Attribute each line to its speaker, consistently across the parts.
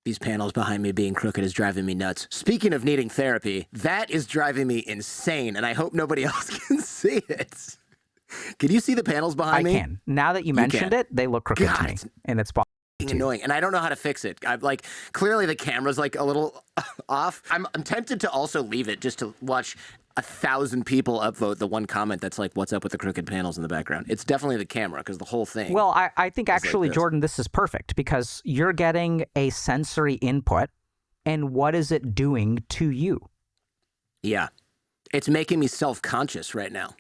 Speaker 1: These panels behind me being crooked is driving me nuts. Speaking of needing therapy, that is driving me insane, and I hope nobody else can see it. Can you see the panels behind me?
Speaker 2: I can. Now that you mentioned it, they look crooked to me, and it's
Speaker 1: annoying, and I don't know how to fix it. I'm like, clearly the camera's like a little off. I'm tempted to also leave it just to watch 1,000 people upvote the one comment that's like, what's up with the crooked panels in the background? It's definitely the camera, because the whole thing.
Speaker 2: Well, I think actually, like Jordan, this is perfect, because you're getting a sensory input, and what is it doing to you?
Speaker 1: Yeah. It's making me self-conscious right now.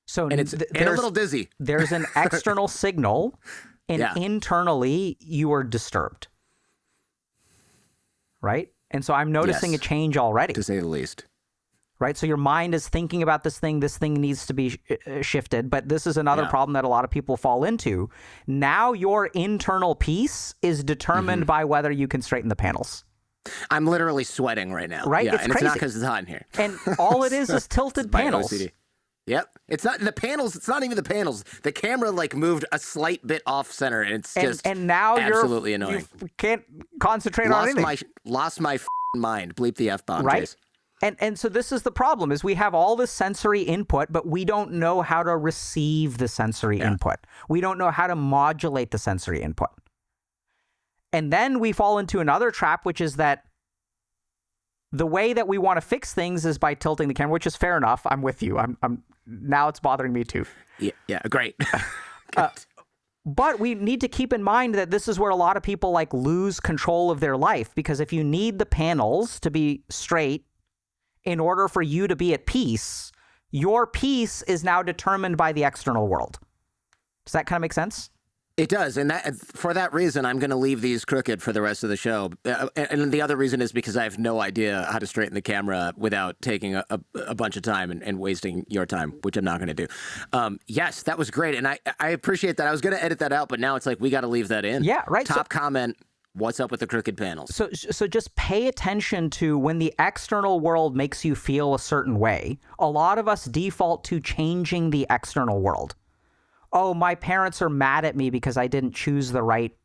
Speaker 2: So
Speaker 1: and it's a little dizzy.
Speaker 2: There's an external signal, and internally you are disturbed. Right? And so I'm noticing a change already.
Speaker 1: To say the least.
Speaker 2: Right? So your mind is thinking about this thing needs to be shifted, but this is another problem that a lot of people fall into. Now your internal peace is determined by whether you can straighten the panels.
Speaker 1: I'm literally sweating right now.
Speaker 2: Right?
Speaker 1: Yeah,
Speaker 2: it's
Speaker 1: and
Speaker 2: crazy.
Speaker 1: it's not because it's hot in here.
Speaker 2: And all it is tilted panels.
Speaker 1: OCD. Yep. It's not the panels. It's not even the panels. The camera like moved a slight bit off center, and it's just
Speaker 2: and now
Speaker 1: absolutely annoying.
Speaker 2: You can't concentrate on anything.
Speaker 1: Lost my mind. Bleep the F-bomb.
Speaker 2: Right.
Speaker 1: Please.
Speaker 2: And so this is the problem, is we have all this sensory input, but we don't know how to receive the sensory input. We don't know how to modulate the sensory input. And then we fall into another trap, which is that the way that we want to fix things is by tilting the camera, which is fair enough. I'm with you. I'm now it's bothering me too.
Speaker 1: Yeah, great.
Speaker 2: But we need to keep in mind that this is where a lot of people like lose control of their life, because if you need the panels to be straight in order for you to be at peace, your peace is now determined by the external world. Does that kind of make sense?
Speaker 1: It does, and for that reason, I'm going to leave these crooked for the rest of the show. And the other reason is because I have no idea how to straighten the camera without taking a bunch of time and wasting your time, which I'm not going to do. Yes, that was great, and I appreciate that. I was going to edit that out, but now it's like we got to leave that in.
Speaker 2: Yeah, right.
Speaker 1: Top comment. What's up with the crooked panels?
Speaker 2: So just pay attention to when the external world makes you feel a certain way. A lot of us default to changing the external world. Oh, my parents are mad at me because I didn't choose the right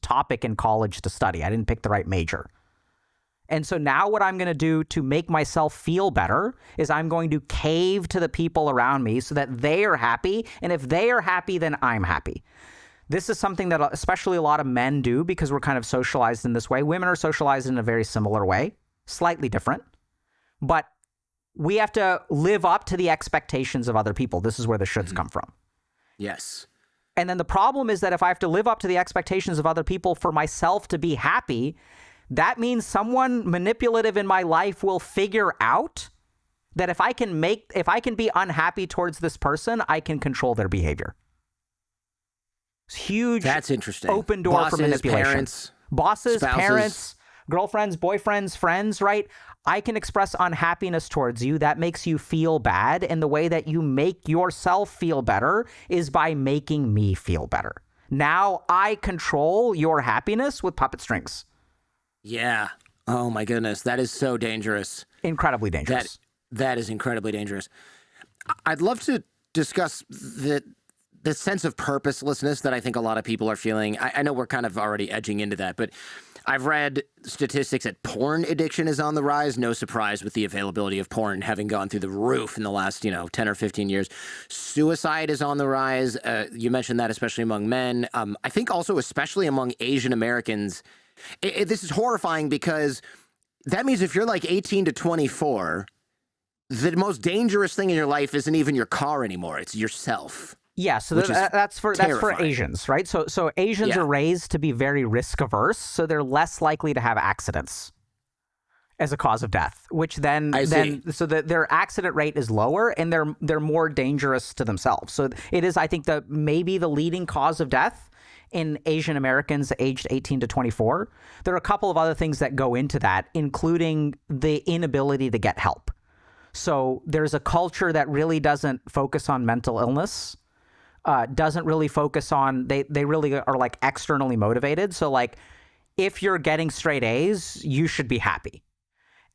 Speaker 2: topic in college to study. I didn't pick the right major. And so now what I'm going to do to make myself feel better is I'm going to cave to the people around me so that they are happy. And if they are happy, then I'm happy. This is something that especially a lot of men do because we're kind of socialized in this way. Women are socialized in a very similar way, slightly different. But we have to live up to the expectations of other people. This is where the shoulds come from.
Speaker 1: Yes.
Speaker 2: And then the problem is that if I have to live up to the expectations of other people for myself to be happy, that means someone manipulative in my life will figure out that if I can be unhappy towards this person, I can control their behavior. It's huge.
Speaker 1: That's interesting.
Speaker 2: Open door
Speaker 1: Bosses,
Speaker 2: for manipulation.
Speaker 1: Parents,
Speaker 2: Bosses,
Speaker 1: spouses.
Speaker 2: parents, girlfriends, boyfriends, friends, right? I can express unhappiness towards you. That makes you feel bad. And the way that you make yourself feel better is by making me feel better. Now I control your happiness with puppet strings.
Speaker 1: Yeah. Oh my goodness. That is so dangerous.
Speaker 2: Incredibly dangerous.
Speaker 1: That is incredibly dangerous. I'd love to discuss the sense of purposelessness that I think a lot of people are feeling. I know we're kind of already edging into that, but I've read statistics that porn addiction is on the rise. No surprise with the availability of porn having gone through the roof in the last, 10 or 15 years. Suicide is on the rise. You mentioned that, especially among men. I think also especially among Asian Americans. This is horrifying because that means if you're like 18 to 24, the most dangerous thing in your life isn't even your car anymore. It's yourself.
Speaker 2: Yeah, so that's for Asians, right? So Asians are raised to be very risk averse, so they're less likely to have accidents as a cause of death, which then so that their accident rate is lower and they're more dangerous to themselves. So it is, I think, maybe the leading cause of death in Asian Americans aged 18 to 24. There are a couple of other things that go into that, including the inability to get help. So there's a culture that really doesn't focus on mental illness. Doesn't really focus on, they really are like externally motivated. So like if you're getting straight A's, you should be happy.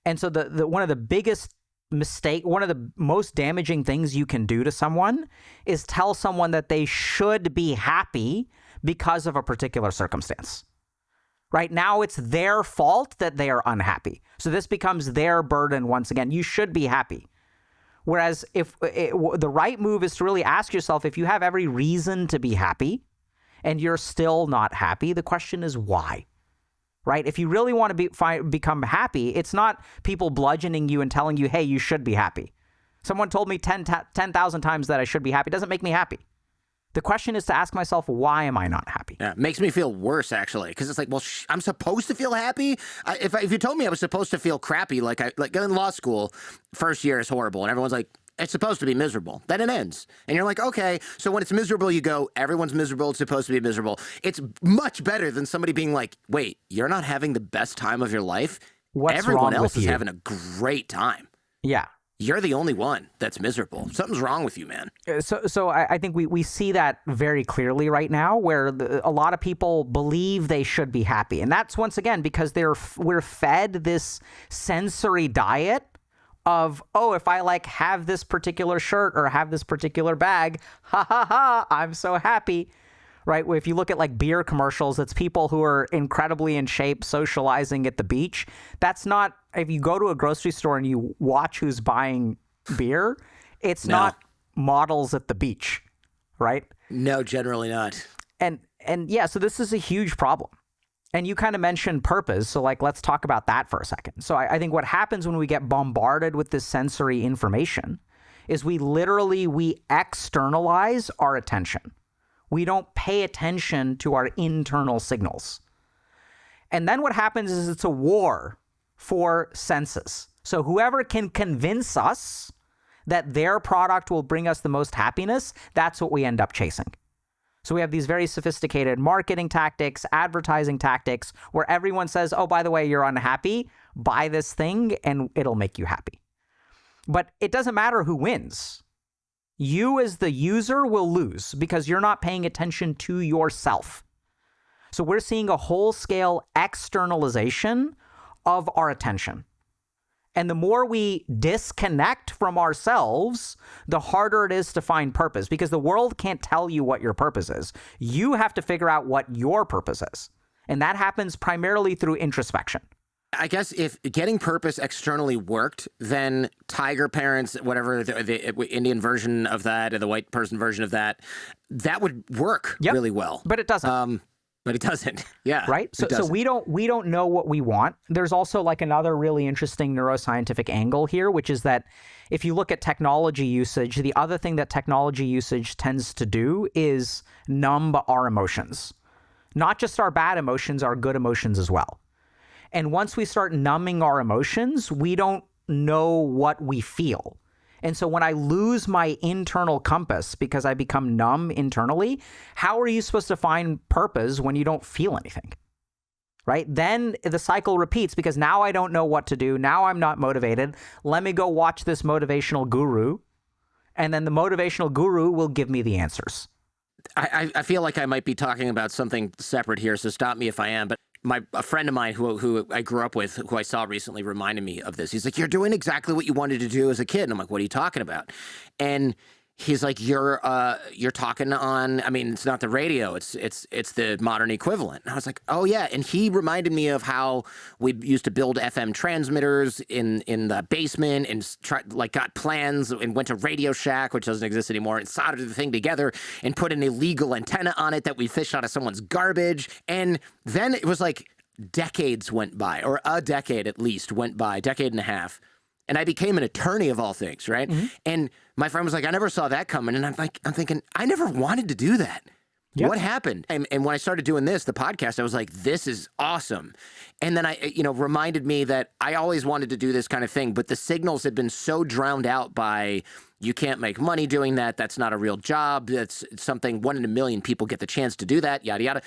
Speaker 2: And so the one of the biggest one of the most damaging things you can do to someone is tell someone that they should be happy because of a particular circumstance. right? Now it's their fault that they are unhappy. So this becomes their burden once again. You should be happy. Whereas if the right move is to really ask yourself, if you have every reason to be happy and you're still not happy, the question is why, right? If you really want to become happy, it's not people bludgeoning you and telling you, hey, you should be happy. Someone told me 10,000 times that I should be happy. It doesn't make me happy. The question is to ask myself, why am I not happy?
Speaker 1: Yeah, it makes me feel worse, actually, because it's like, well, I'm supposed to feel happy? If you told me I was supposed to feel crappy, like in law school, first year is horrible, and everyone's like, it's supposed to be miserable. Then it ends. And you're like, okay, so when it's miserable, you go, everyone's miserable, it's supposed to be miserable. It's much better than somebody being like, wait, you're not having the best time of your life? Everyone else is having a great time.
Speaker 2: Yeah.
Speaker 1: You're the only one that's miserable. Something's wrong with you, man.
Speaker 2: So I think we see that very clearly right now, where a lot of people believe they should be happy. And that's, once again, because we're fed this sensory diet of, oh, if I have this particular shirt or have this particular bag, ha ha ha, I'm so happy. Right? If you look at beer commercials, it's people who are incredibly in shape socializing at the beach. That's not, if you go to a grocery store and you watch who's buying beer, it's not models at the beach, right?
Speaker 1: No, generally not.
Speaker 2: And yeah, so this is a huge problem. And you kind of mentioned purpose. So let's talk about that for a second. So I think what happens when we get bombarded with this sensory information is we externalize our attention. We don't pay attention to our internal signals. And then what happens is it's a war for senses. So whoever can convince us that their product will bring us the most happiness, that's what we end up chasing. So we have these very sophisticated marketing tactics, advertising tactics, where everyone says, oh, by the way, you're unhappy, buy this thing and it'll make you happy. But it doesn't matter who wins. You as the user will lose because you're not paying attention to yourself. So we're seeing a whole-scale externalization of our attention. And the more we disconnect from ourselves, the harder it is to find purpose, because the world can't tell you what your purpose is. You have to figure out what your purpose is. And that happens primarily through introspection.
Speaker 1: I guess if getting purpose externally worked, then tiger parents, whatever the Indian version of that, or the white person version of that, that would work really well.
Speaker 2: But it doesn't.
Speaker 1: But it doesn't. Yeah.
Speaker 2: Right? So we don't know what we want. There's also another really interesting neuroscientific angle here, which is that if you look at technology usage, the other thing that technology usage tends to do is numb our emotions. Not just our bad emotions, our good emotions as well. And once we start numbing our emotions, we don't know what we feel. And so when I lose my internal compass because I become numb internally, how are you supposed to find purpose when you don't feel anything? Right? Then the cycle repeats because now I don't know what to do. Now I'm not motivated. Let me go watch this motivational guru. And then the motivational guru will give me the answers.
Speaker 1: I feel like I might be talking about something separate here, so stop me if I am. But a friend of mine who I grew up with, who I saw recently, reminded me of this. He's like, you're doing exactly what you wanted to do as a kid. And I'm like, what are you talking about? And he's like, you're talking on, I mean, it's not the radio, it's the modern equivalent. And I was like, oh yeah. And he reminded me of how we used to build FM transmitters in the basement and got plans and went to Radio Shack, which doesn't exist anymore, and soldered the thing together and put an illegal antenna on it that we fished out of someone's garbage. And then it was like decades went by, or a decade at least went by, decade and a half. And I became an attorney of all things, right? Mm-hmm. And my friend was like, I never saw that coming. And I'm thinking, I never wanted to do that. Yep. What happened? And when I started doing the podcast, I was like, this is awesome. And then reminded me that I always wanted to do this kind of thing, but the signals had been so drowned out by, you can't make money doing that. That's not a real job. That's something 1 in a million people get the chance to do that, yada, yada.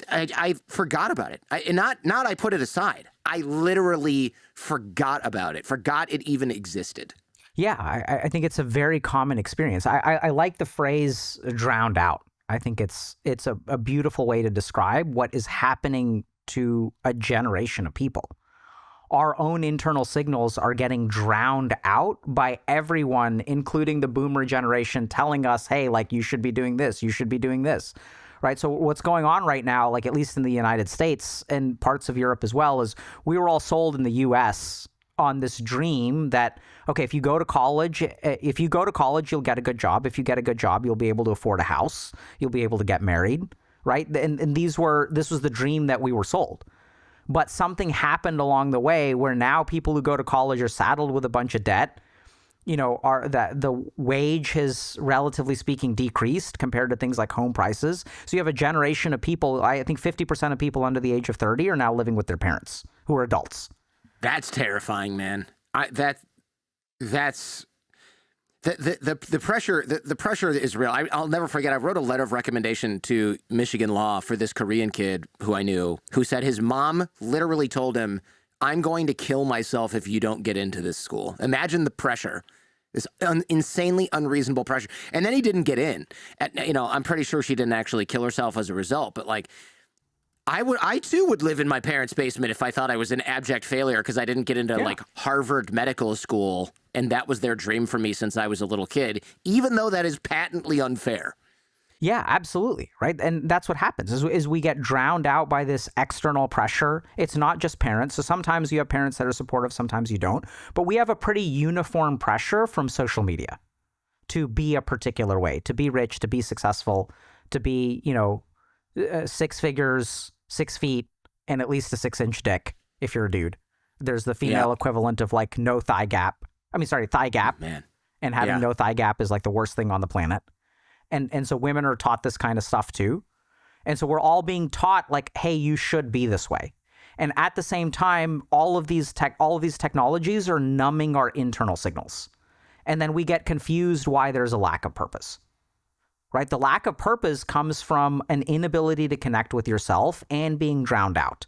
Speaker 1: I forgot about it. Not I put it aside. I literally forgot about it, forgot it even existed.
Speaker 2: Yeah, I think it's a very common experience. I like the phrase drowned out. I think it's a beautiful way to describe what is happening to a generation of people. Our own internal signals are getting drowned out by everyone, including the boomer generation, telling us, hey, you should be doing this, you should be doing this. right? So what's going on right now, like at least in the United States and parts of Europe as well, is we were all sold in the US on this dream that, okay, if you go to college, you'll get a good job. If you get a good job, you'll be able to afford a house. You'll be able to get married, right? And this was the dream that we were sold. But something happened along the way where now people who go to college are saddled with a bunch of debt. The wage has, relatively speaking, decreased compared to things like home prices. So you have a generation of people, I think 50% of people under the age of 30 are now living with their parents who are adults.
Speaker 1: That's terrifying, man. That's the pressure. The pressure is real. I'll never forget. I wrote a letter of recommendation to Michigan Law for this Korean kid who I knew, who said his mom literally told him, "I'm going to kill myself if you don't get into this school." Imagine the pressure, this insanely unreasonable pressure. And then he didn't get in. I'm pretty sure she didn't actually kill herself as a result. But like, I too would live in my parents' basement if I thought I was an abject failure because I didn't get into like Harvard Medical School, and that was their dream for me since I was a little kid, even though that is patently unfair.
Speaker 2: Yeah, absolutely. Right. And that's what happens is we get drowned out by this external pressure. It's not just parents. So sometimes you have parents that are supportive, sometimes you don't. But we have a pretty uniform pressure from social media to be a particular way, to be rich, to be successful, to be, 6 figures, 6 feet, and at least a 6-inch dick if you're a dude. There's the female equivalent of like no thigh gap. Thigh gap.
Speaker 1: Man.
Speaker 2: And having no thigh gap is like the worst thing on the planet. And so women are taught this kind of stuff too. And so we're all being taught like, hey, you should be this way. And at the same time, all of these technologies are numbing our internal signals. And then we get confused why there's a lack of purpose. Right? The lack of purpose comes from an inability to connect with yourself and being drowned out.